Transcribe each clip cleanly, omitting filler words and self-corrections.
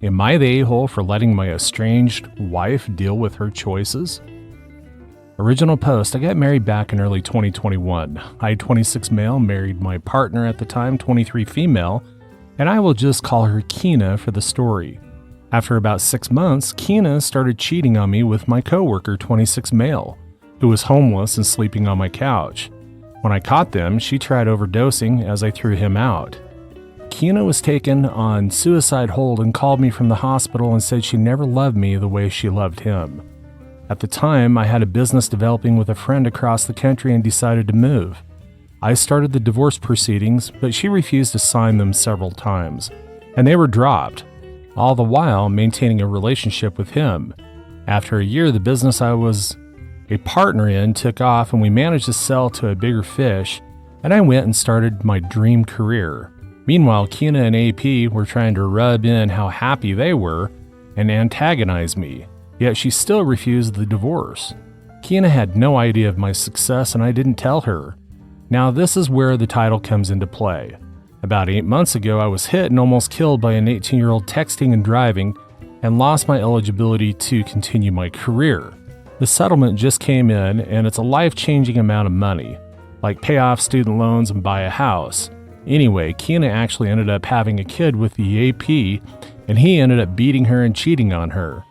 Am I the a-hole for letting my estranged wife deal with her choices? Original post: I got married back in early 2021. I, 26 male, married my partner at the time, 23 female, and I will just call her Keena for the story. After about 6 months, Keena started cheating on me with my coworker, 26 male, who was homeless and sleeping on my couch. When I caught them, she tried overdosing as I threw him out. Keena was taken on suicide hold and called me from the hospital and said she never loved me the way she loved him. At the time, I had a business developing with a friend across the country and decided to move. I started the divorce proceedings, but she refused to sign them several times, and they were dropped, all the while maintaining a relationship with him. After a year, the business I was a partner in took off and we managed to sell to a bigger fish, and I went and started my dream career. Meanwhile, Keena and AP were trying to rub in how happy they were and antagonize me, yet she still refused the divorce. Keena had no idea of my success and I didn't tell her. Now this is where the title comes into play. About 8 months ago, I was hit and almost killed by an 18-year-old texting and driving and lost my eligibility to continue my career. The settlement just came in and it's a life-changing amount of money, like pay off student loans and buy a house. Anyway, Keena actually ended up having a kid with the AP, and he ended up beating her and cheating on her.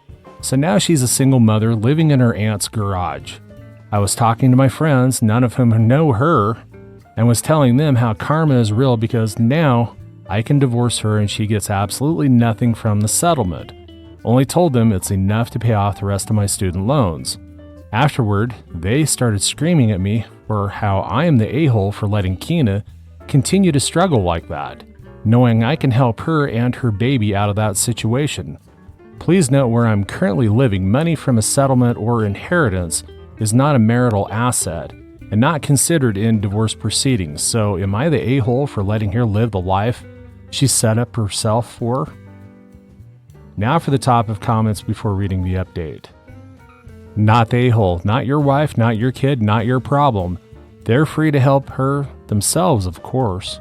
So now she's a single mother living in her aunt's garage. I was talking to my friends, none of whom know her, and was telling them how karma is real because now I can divorce her and she gets absolutely nothing from the settlement. Only told them it's enough to pay off the rest of my student loans. Afterward, they started screaming at me for how I am the a-hole for letting Keena continue to struggle like that, knowing I can help her and her baby out of that situation. Please note where I'm currently living, money from a settlement or inheritance is not a marital asset and not considered in divorce proceedings. So am I the a-hole for letting her live the life she set up herself for? Now for the top of comments before reading the update. Not the a-hole, not your wife, not your kid, not your problem. They're free to help her themselves, of course.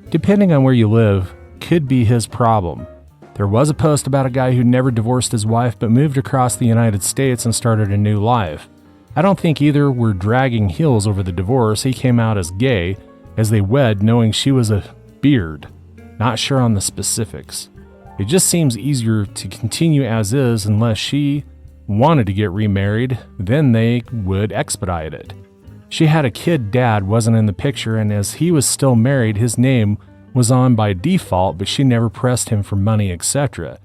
Depending on where you live, could be his problem. There was a post about a guy who never divorced his wife but moved across the United States and started a new life. I don't think either were dragging heels over the divorce. He came out as gay as they wed, knowing she was a beard. Not sure on the specifics. It just seems easier to continue as is unless she wanted to get remarried, then they would expedite it. She had a kid, dad wasn't in the picture, and as he was still married, his name was on by default, but she never pressed him for money, etc.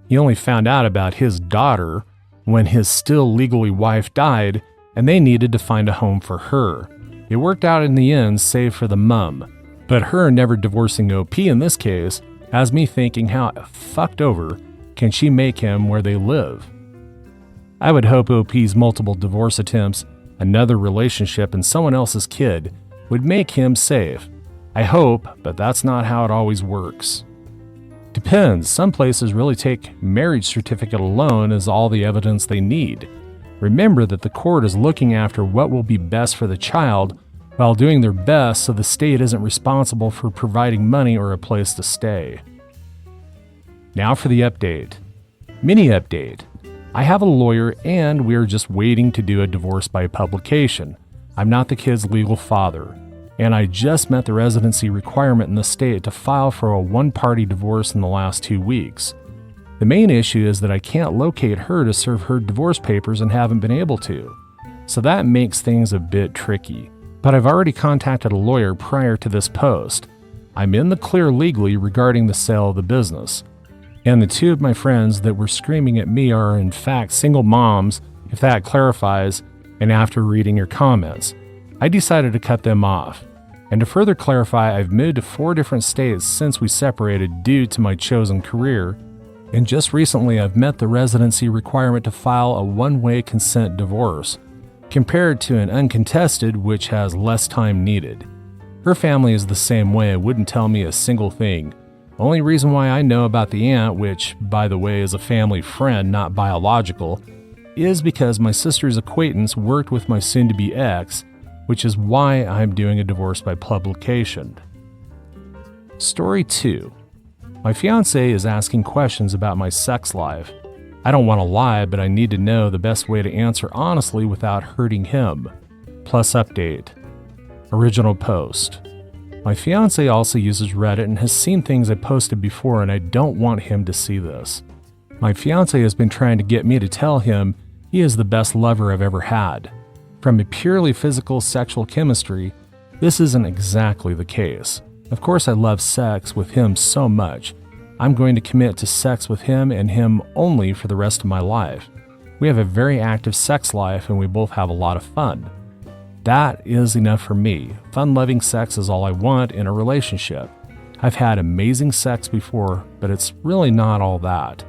He only found out about his daughter when his still legally wife died, and they needed to find a home for her. It worked out in the end, save for the mum. But her never divorcing OP in this case has me thinking how fucked over can she make him where they live. I would hope OP's multiple divorce attempts, another relationship, and someone else's kid would make him safe. I hope, but that's not how it always works. Depends. Some places really take marriage certificate alone as all the evidence they need. Remember that the court is looking after what will be best for the child while doing their best so the state isn't responsible for providing money or a place to stay. Now for the update. Mini update. I have a lawyer and we are just waiting to do a divorce by publication. I'm not the kid's legal father, and I just met the residency requirement in the state to file for a one-party divorce in the last 2 weeks. The main issue is that I can't locate her to serve her divorce papers and haven't been able to. So that makes things a bit tricky. But I've already contacted a lawyer prior to this post. I'm in the clear legally regarding the sale of the business. And the two of my friends that were screaming at me are in fact single moms, if that clarifies, and after reading your comments, I decided to cut them off. And to further clarify, I've moved to 4 different states since we separated due to my chosen career, and just recently I've met the residency requirement to file a one-way consent divorce, compared to an uncontested which has less time needed. Her family is the same way and wouldn't tell me a single thing. Only reason why I know about the aunt, which, by the way, is a family friend, not biological, is because my sister's acquaintance worked with my soon-to-be ex, which is why I'm doing a divorce by publication. Story 2. My fiance is asking questions about my sex life. I don't want to lie, but I need to know the best way to answer honestly without hurting him. Plus update. Original post. My fiance also uses Reddit and has seen things I posted before, and I don't want him to see this. My fiance has been trying to get me to tell him he is the best lover I've ever had. From a purely physical sexual chemistry, this isn't exactly the case. Of course, I love sex with him so much. I'm going to commit to sex with him and him only for the rest of my life. We have a very active sex life and we both have a lot of fun. That is enough for me. Fun-loving sex is all I want in a relationship. I've had amazing sex before, but it's really not all that.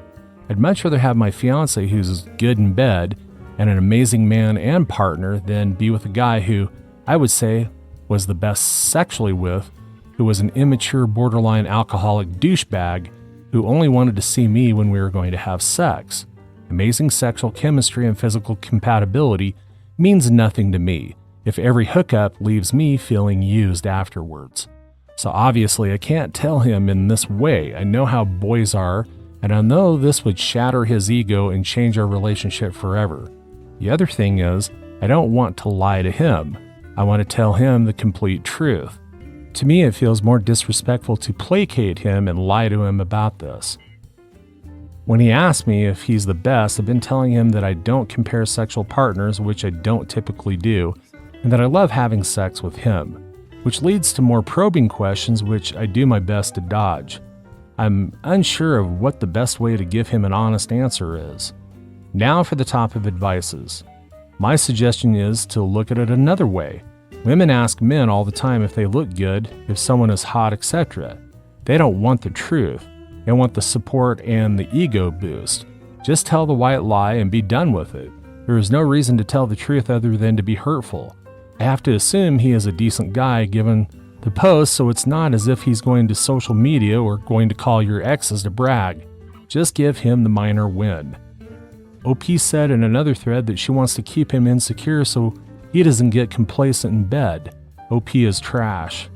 I'd much rather have my fiance who's good in bed and an amazing man and partner than be with a guy who I would say was the best sexually with, who was an immature borderline alcoholic douchebag who only wanted to see me when we were going to have sex. Amazing sexual chemistry and physical compatibility means nothing to me if every hookup leaves me feeling used afterwards. So obviously I can't tell him in this way. I know how boys are, and I know this would shatter his ego and change our relationship forever. The other thing is, I don't want to lie to him. I want to tell him the complete truth. To me, it feels more disrespectful to placate him and lie to him about this. When he asks me if he's the best, I've been telling him that I don't compare sexual partners, which I don't typically do, and that I love having sex with him, which leads to more probing questions which I do my best to dodge. I'm unsure of what the best way to give him an honest answer is. Now for the top of advices. My suggestion is to look at it another way. Women ask men all the time if they look good, if someone is hot, etc. They don't want the truth. They want the support and the ego boost. Just tell the white lie and be done with it. There is no reason to tell the truth other than to be hurtful. I have to assume he is a decent guy given the post, so it's not as if he's going to social media or going to call your exes to brag. Just give him the minor win. OP said in another thread that she wants to keep him insecure so he doesn't get complacent in bed. OP is trash.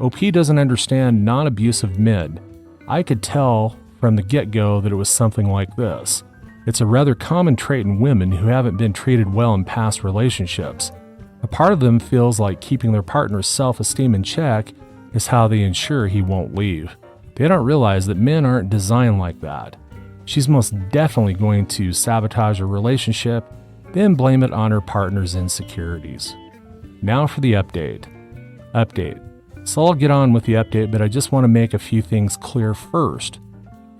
OP doesn't understand non-abusive men. I could tell from the get-go that it was something like this. It's a rather common trait in women who haven't been treated well in past relationships. A part of them feels like keeping their partner's self-esteem in check is how they ensure he won't leave. They don't realize that men aren't designed like that. She's most definitely going to sabotage a relationship, then blame it on her partner's insecurities. Now for the update. So I'll get on with the update, but I just want to make a few things clear first.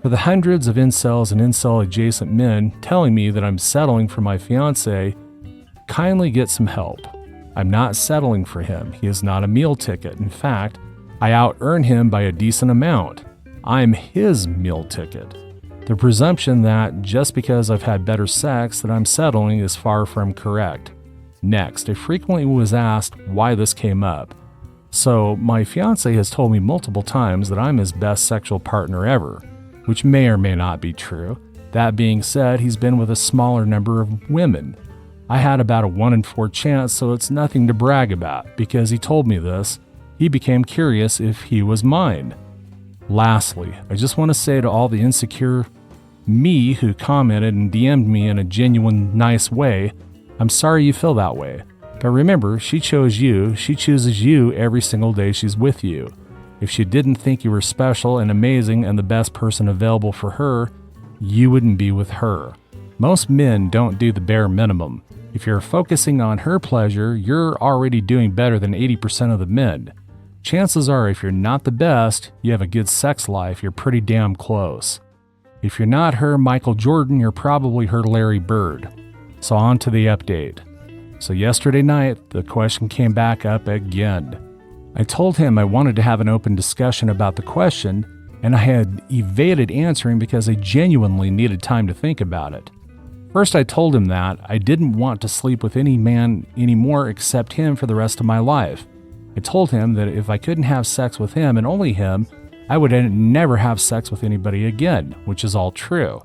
For the hundreds of incels and incel-adjacent men telling me that I'm settling for my fiancé, kindly get some help. I'm not settling for him. He is not a meal ticket. In fact, I out-earn him by a decent amount. I'm his meal ticket. The presumption that just because I've had better sex that I'm settling is far from correct. Next, I frequently was asked why this came up. So, my fiancé has told me multiple times that I'm his best sexual partner ever, which may or may not be true. That being said, he's been with a smaller number of women. I had about a 1 in 4 chance, so it's nothing to brag about. Because he told me this, he became curious if he was mine. Lastly, I just want to say to all the insecure me who commented and DM'd me in a genuine, nice way, I'm sorry you feel that way. But remember, she chose you. She chooses you every single day she's with you. If she didn't think you were special and amazing and the best person available for her, you wouldn't be with her. Most men don't do the bare minimum. If you're focusing on her pleasure, you're already doing better than 80% of the men. Chances are if you're not the best, you have a good sex life, you're pretty damn close. If you're not her Michael Jordan, you're probably her Larry Bird. So on to the update. So yesterday night, the question came back up again. I told him I wanted to have an open discussion about the question, and I had evaded answering because I genuinely needed time to think about it. First, I told him that I didn't want to sleep with any man anymore except him for the rest of my life. I told him that if I couldn't have sex with him and only him, I would never have sex with anybody again, which is all true.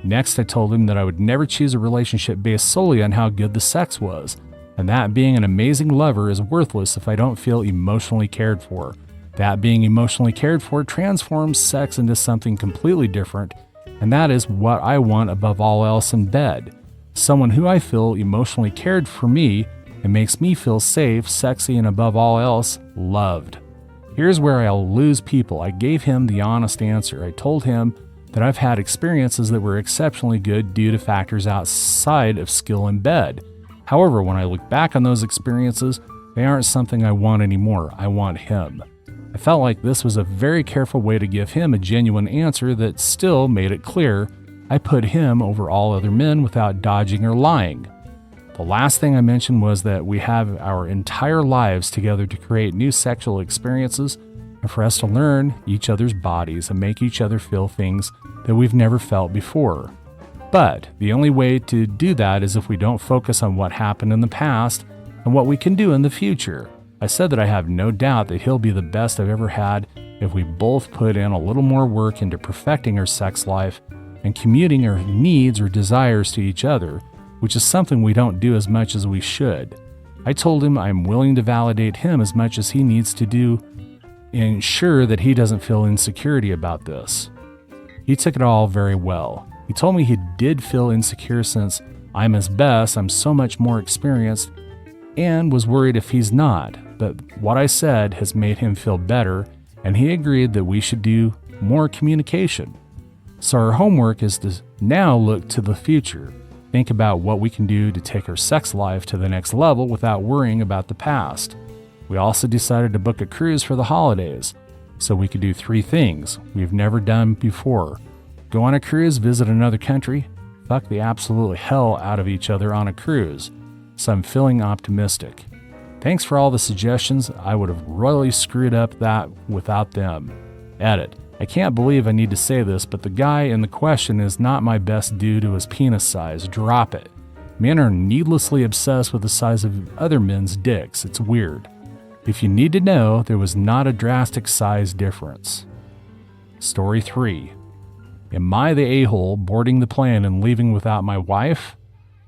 Next, I told him that I would never choose a relationship based solely on how good the sex was, and that being an amazing lover is worthless if I don't feel emotionally cared for. That being emotionally cared for transforms sex into something completely different, and that is what I want above all else in bed. Someone who I feel emotionally cared for me and makes me feel safe, sexy, and above all else, loved. Here's where I'll lose people. I gave him the honest answer. I told him that I've had experiences that were exceptionally good due to factors outside of skill in bed. However, when I look back on those experiences, they aren't something I want anymore. I want him. I felt like this was a very careful way to give him a genuine answer that still made it clear I put him over all other men without dodging or lying. The last thing I mentioned was that we have our entire lives together to create new sexual experiences and for us to learn each other's bodies and make each other feel things that we've never felt before. But the only way to do that is if we don't focus on what happened in the past and what we can do in the future. I said that I have no doubt that he'll be the best I've ever had if we both put in a little more work into perfecting our sex life and commuting our needs or desires to each other, which is something we don't do as much as we should. I told him I'm willing to validate him as much as he needs to do and ensure that he doesn't feel insecurity about this. He took it all very well. He told me he did feel insecure since I'm his best, I'm so much more experienced, and was worried if he's not. But what I said has made him feel better, and he agreed that we should do more communication. So our homework is to now look to the future. Think about what we can do to take our sex life to the next level without worrying about the past. We also decided to book a cruise for the holidays, so we could do 3 things we've never done before. Go on a cruise, visit another country, fuck the absolute hell out of each other on a cruise. So I'm feeling optimistic. Thanks for all the suggestions. I would have royally screwed up that without them. Edit. I can't believe I need to say this, but the guy in the question is not my best due to his penis size. Drop it. Men are needlessly obsessed with the size of other men's dicks. It's weird. If you need to know, there was not a drastic size difference. Story 3. Am I the a-hole boarding the plane and leaving without my wife?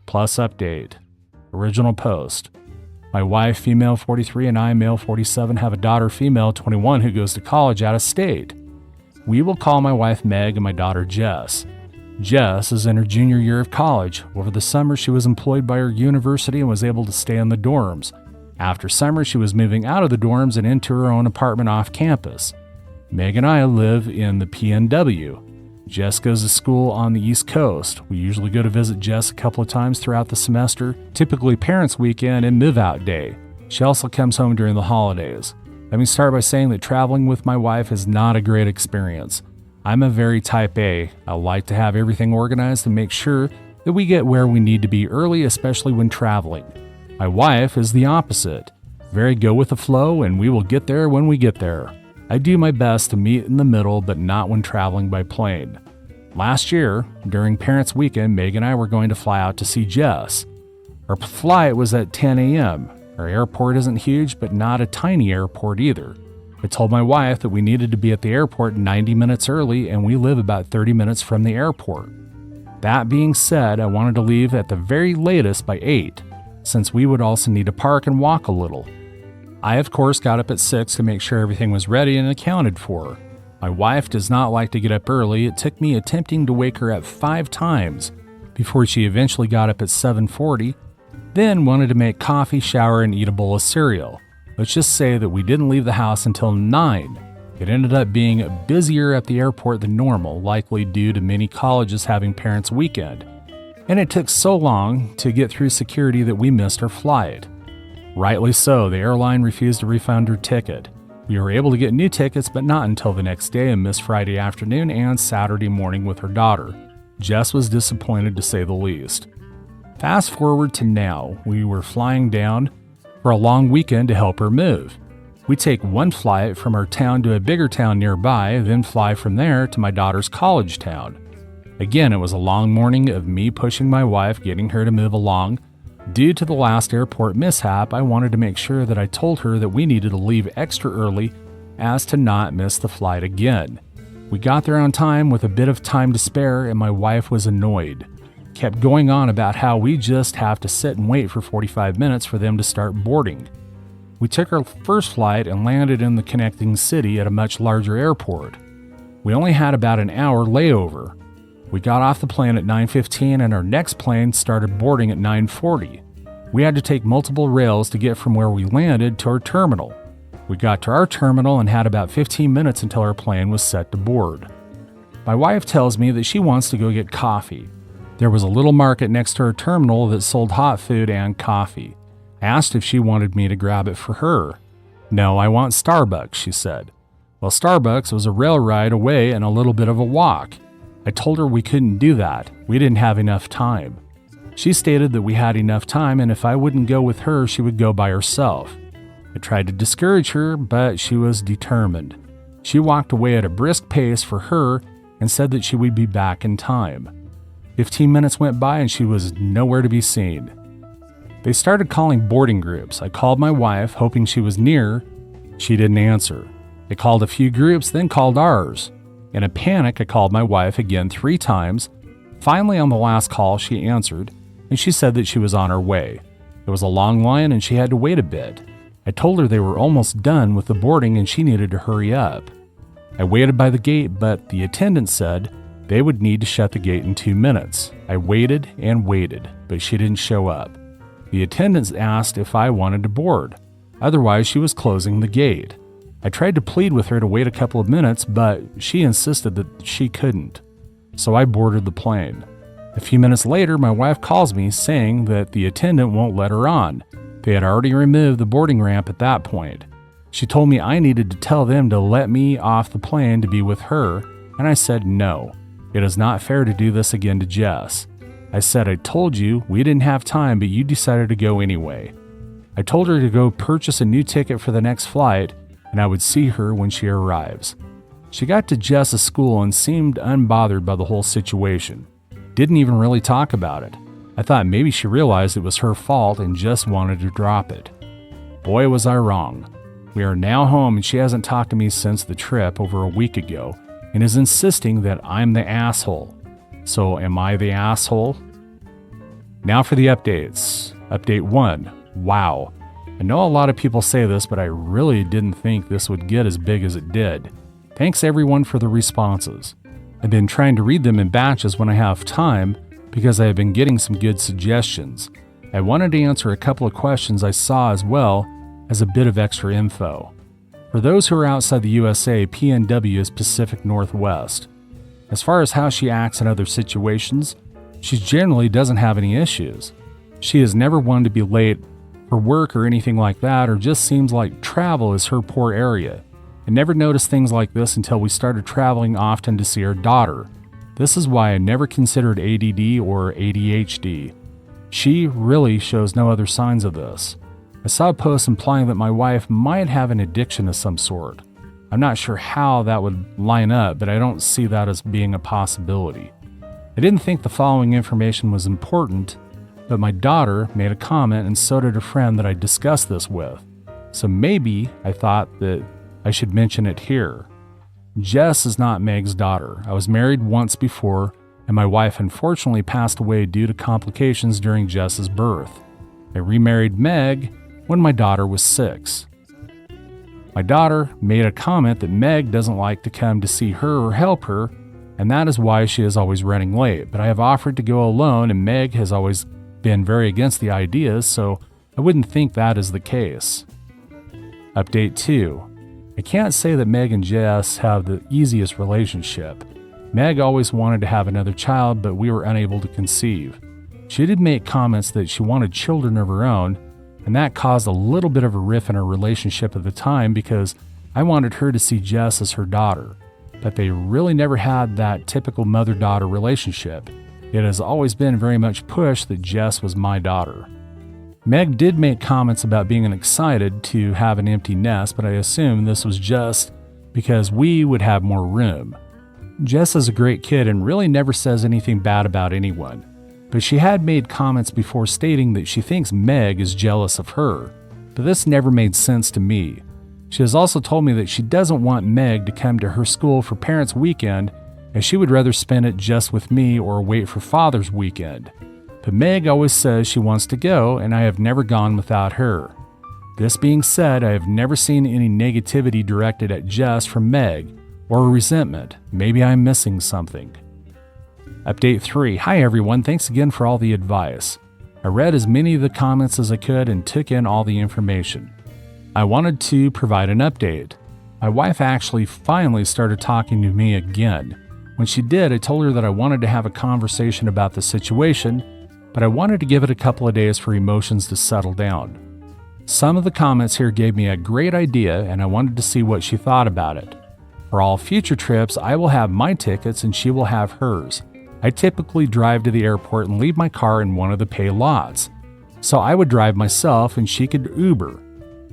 Plus update. Original post. My wife, female 43, and I, male 47, have a daughter, female 21, who goes to college out of state. We will call my wife Meg and my daughter Jess. Jess is in her junior year of college. Over the summer, she was employed by her university and was able to stay in the dorms. After summer, she was moving out of the dorms and into her own apartment off campus. Meg and I live in the PNW. Jess goes to school on the East Coast. We usually go to visit Jess a couple of times throughout the semester, typically Parents' Weekend and Move-Out Day. She also comes home during the holidays. Let me start by saying that traveling with my wife is not a great experience. I'm a very type A. I like to have everything organized and make sure that we get where we need to be early, especially when traveling. My wife is the opposite. Very go with the flow, and we will get there when we get there. I do my best to meet in the middle, but not when traveling by plane. Last year, during Parents' Weekend, Meg and I were going to fly out to see Jess. Our flight was at 10 a.m. Our airport isn't huge, but not a tiny airport either. I told my wife that we needed to be at the airport 90 minutes early, and we live about 30 minutes from the airport. That being said, I wanted to leave at the very latest by 8, since we would also need to park and walk a little. I, of course, got up at 6 to make sure everything was ready and accounted for. My wife does not like to get up early. It took me attempting to wake her up 5 times before she eventually got up at 7:40, then wanted to make coffee, shower, and eat a bowl of cereal. Let's just say that we didn't leave the house until 9. It ended up being busier at the airport than normal, likely due to many colleges having Parents' Weekend. And it took so long to get through security that we missed our flight. Rightly so, the airline refused to refund her ticket. We were able to get new tickets, but not until the next day and missed Friday afternoon and Saturday morning with her daughter. Jess was disappointed, to say the least. Fast forward to now, we were flying down for a long weekend to help her move. We take one flight from our town to a bigger town nearby, then fly from there to my daughter's college town. Again, it was a long morning of me pushing my wife, getting her to move along. Due to the last airport mishap, I wanted to make sure that I told her that we needed to leave extra early as to not miss the flight again. We got there on time with a bit of time to spare, and my wife was annoyed. Kept going on about how we just have to sit and wait for 45 minutes for them to start boarding. We took our first flight and landed in the connecting city at a much larger airport. We only had about an hour layover. We got off the plane at 9:15 and our next plane started boarding at 9:40. We had to take multiple rails to get from where we landed to our terminal. We got to our terminal and had about 15 minutes until our plane was set to board. My wife tells me that she wants to go get coffee. There was a little market next to our terminal that sold hot food and coffee. I asked if she wanted me to grab it for her. "No, I want Starbucks," she said. Well, Starbucks was a rail ride away and a little bit of a walk. I told her we couldn't do that. We didn't have enough time. She stated that we had enough time and if I wouldn't go with her, she would go by herself. I tried to discourage her, but she was determined. She walked away at a brisk pace for her and said that she would be back in time. 15 minutes went by and she was nowhere to be seen. They started calling boarding groups. I called my wife, hoping she was near. She didn't answer. They called a few groups, then called ours. In a panic, I called my wife again 3 times. Finally, on the last call, she answered, and she said that she was on her way. It was a long line and she had to wait a bit. I told her they were almost done with the boarding and she needed to hurry up. I waited by the gate, but the attendant said they would need to shut the gate in 2 minutes. I waited and waited, but she didn't show up. The attendant asked if I wanted to board. Otherwise, she was closing the gate. I tried to plead with her to wait a couple of minutes, but she insisted that she couldn't. So I boarded the plane. A few minutes later, my wife calls me saying that the attendant won't let her on. They had already removed the boarding ramp at that point. She told me I needed to tell them to let me off the plane to be with her, and I said no. It is not fair to do this again to Jess. I said I told you we didn't have time, but you decided to go anyway. I told her to go purchase a new ticket for the next flight, and I would see her when she arrives. She got to Jess's school and seemed unbothered by the whole situation. Didn't even really talk about it. I thought maybe she realized it was her fault and just wanted to drop it. Boy, was I wrong. We are now home and she hasn't talked to me since the trip over a week ago and is insisting that I'm the asshole. So am I the asshole? Now for the updates. Update 1. Wow. I know a lot of people say this, but I really didn't think this would get as big as it did. Thanks everyone for the responses. I've been trying to read them in batches when I have time because I have been getting some good suggestions. I wanted to answer a couple of questions I saw as well as a bit of extra info. For those who are outside the USA, PNW is Pacific Northwest. As far as how she acts in other situations, she generally doesn't have any issues. She has never wanted to be late for work or anything like that, or just seems like travel is her poor area. I never noticed things like this until we started traveling often to see our daughter. This is why I never considered ADD or ADHD. She really shows no other signs of this. I saw a post implying that my wife might have an addiction of some sort. I'm not sure how that would line up, but I don't see that as being a possibility. I didn't think the following information was important, but my daughter made a comment and so did a friend that I discussed this with. So maybe I thought that I should mention it here. Jess is not Meg's daughter. I was married once before, and my wife unfortunately passed away due to complications during Jess's birth. I remarried Meg when my daughter was 6. My daughter made a comment that Meg doesn't like to come to see her or help her, and that is why she is always running late. But I have offered to go alone, and Meg has always been very against the idea, so I wouldn't think that is the case. Update 2. I can't say that Meg and Jess have the easiest relationship. Meg always wanted to have another child, but we were unable to conceive. She did make comments that she wanted children of her own, and that caused a little bit of a rift in our relationship at the time because I wanted her to see Jess as her daughter. But they really never had that typical mother-daughter relationship. It has always been very much pushed that Jess was my daughter. Meg did make comments about being excited to have an empty nest, but I assume this was just because we would have more room. Jess is a great kid and really never says anything bad about anyone, but she had made comments before stating that she thinks Meg is jealous of her, but this never made sense to me. She has also told me that she doesn't want Meg to come to her school for Parents' Weekend, as she would rather spend it just with me or wait for Father's Weekend. But Meg always says she wants to go, and I have never gone without her. This being said, I have never seen any negativity directed at Jess from Meg, or resentment. Maybe I'm missing something. Update 3. Hi everyone, thanks again for all the advice. I read as many of the comments as I could and took in all the information. I wanted to provide an update. My wife actually finally started talking to me again. When she did, I told her that I wanted to have a conversation about the situation, but I wanted to give it a couple of days for emotions to settle down. Some of the comments here gave me a great idea, and I wanted to see what she thought about it. For all future trips, I will have my tickets and she will have hers. I typically drive to the airport and leave my car in one of the pay lots. So I would drive myself and she could Uber.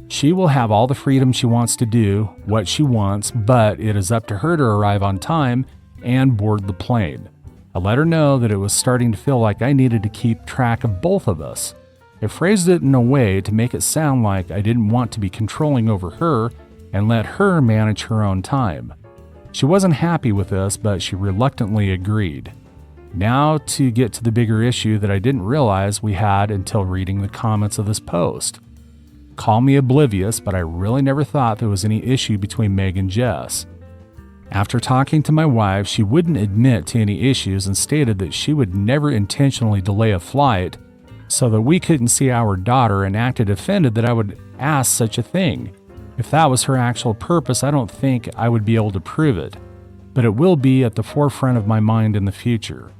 She will have all the freedom she wants to do what she wants, but it is up to her to arrive on time and board the plane. I let her know that it was starting to feel like I needed to keep track of both of us. I phrased it in a way to make it sound like I didn't want to be controlling over her and let her manage her own time. She wasn't happy with this, but she reluctantly agreed. Now to get to the bigger issue that I didn't realize we had until reading the comments of this post. Call me oblivious, but I really never thought there was any issue between Meg and Jess. After talking to my wife, she wouldn't admit to any issues and stated that she would never intentionally delay a flight so that we couldn't see our daughter, and acted offended that I would ask such a thing. If that was her actual purpose, I don't think I would be able to prove it, but it will be at the forefront of my mind in the future.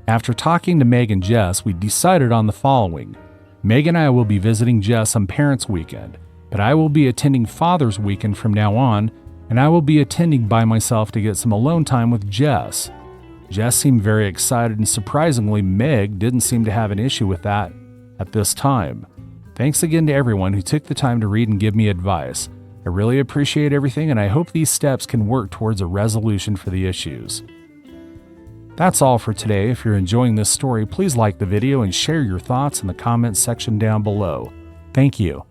After talking to Meg and Jess, we decided on the following. Meg and I will be visiting Jess on Parents' Weekend, but I will be attending Father's Weekend from now on, and I will be attending by myself to get some alone time with Jess. Jess seemed very excited, and surprisingly, Meg didn't seem to have an issue with that at this time. Thanks again to everyone who took the time to read and give me advice. I really appreciate everything, and I hope these steps can work towards a resolution for the issues. That's all for today. If you're enjoying this story, please like the video and share your thoughts in the comments section down below. Thank you.